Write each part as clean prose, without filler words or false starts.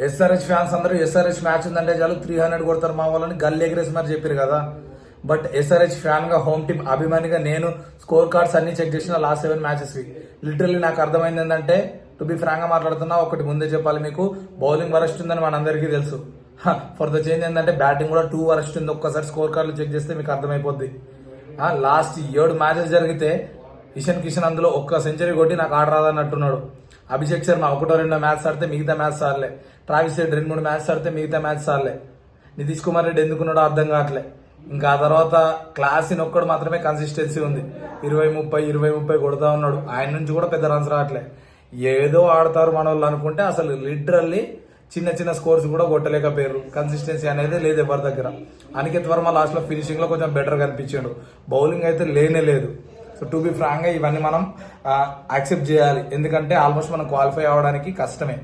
SRH fans అందరూ SRH match ఉందంటే చాలు 300 కొడతారు మా వాళ్ళని గల్లీ ఎగరేసి మరి చెప్పారు కదా. బట్ ఎస్ఆర్హెచ్ ఫ్యాన్ గా, హోమ్ టీమ్ అభిమానిగా నేను స్కోర్ కార్డ్స్ అన్ని చెక్ చేసిన లాస్ట్ 7 మ్యాచెస్ కి. లిటరల్లీ నాకు అర్థమైంది ఏంటంటే, టు బి ఫ్రాంక్ గా మాట్లాడుతున్నా, ఒకటి ముందే చెప్పాలి మీకు, బౌలింగ్ వరస్ట్ ఉందని మనందరికీ తెలుసు. ఫర్ ద చేంజ్ ఏంటంటే బ్యాటింగ్ కూడా 2 వరస్ట్ ఉంది. ఒక్కసారి స్కోర్ కార్డులు చెక్ చేస్తే మీకు అర్థమైపోద్ది. లాస్ట్ 7 మ్యాచెస్ జరిగితే ఇషన్ కిషన్ అందులో ఒక్క సెంచరీ కొట్టి నాకు ఆట రాదన్నట్టున్నాడు. అభిషేక్ శర్మ 1-2 మ్యాచ్ ఆడితే మిగతా మ్యాచ్ ఆడలే. ట్రావిస్ హెడ్ 2-3 మ్యాచ్ ఆడితే మిగతా మ్యాచ్ ఆడలే. నితీష్ కుమార్ రెడ్డి ఎందుకున్నాడో అర్థం కావట్లే. ఇంకా ఆ తర్వాత క్లాసిన్ ఒక్కడు మాత్రమే కన్సిస్టెన్సీ ఉంది. 20-30 కొడతా ఉన్నాడు. ఆయన నుంచి కూడా పెద్ద రన్స్ రావట్లే. ఏదో ఆడతారు మన వాళ్ళు అనుకుంటే అసలు లిటరల్లీ చిన్న చిన్న స్కోర్స్ కూడా కొట్టలేకపోయారు. కన్సిస్టెన్సీ అనేది లేదు ఎవరి దగ్గర. అనికేత్ వర్మ లాస్ట్ లో ఫినిషింగ్ లో కొంచెం బెటర్ కనిపించాడు. బౌలింగ్ అయితే లేనే లేదు. సో టు బి ఫ్రాంక్ గా ఇవన్నీ మనం యాక్సెప్ట్ చేయాలి. ఎందుకంటే ఆల్మోస్ట్ మనం క్వాలిఫై అవ్వడానికి కష్టమే.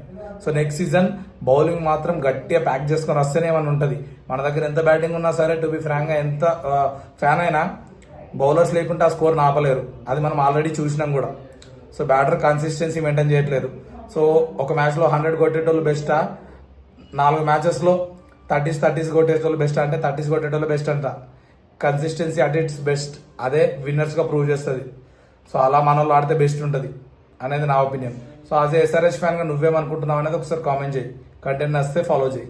సో నెక్స్ట్ సీజన్ బౌలింగ్ మాత్రం గట్టిగా ప్యాక్ చేసుకొని వస్తేనే ఏమన్నా ఉంటుంది. మన దగ్గర ఎంత బ్యాటింగ్ ఉన్నా సరే, టు బి ఫ్రాంక్ గా ఎంత ఫ్యాన్ అయినా బౌలర్స్ లేకుంటే ఆ స్కోర్ ఆపలేరు. అది మనం ఆల్రెడీ చూసినాం కూడా. సో బ్యాటర్ కన్సిస్టెన్సీ మెయింటైన్ చేయట్లేదు. సో ఒక మ్యాచ్ లో 100 కొట్టేటోళ్ళు బెస్టా, 4 మ్యాచెస్ లో 30s కొట్టేటోళ్ళు బెస్ట్ అంటే 30s కొట్టేటోళ్ళు బెస్ట్ అంట. Consistency at its best. అదే విన్నర్స్ గా ప్రూవ్ చేస్తుంది. సో అలా మన వాళ్ళు ఆడితే బెస్ట్ ఉంటుంది అనేది నా opinion. So as SRH fan గా నువ్వేమనుకుంటున్నావు అనేది ఒకసారి కామెంట్ చేయి. కంటెంట్ నచ్చితే ఫాలో చేయి.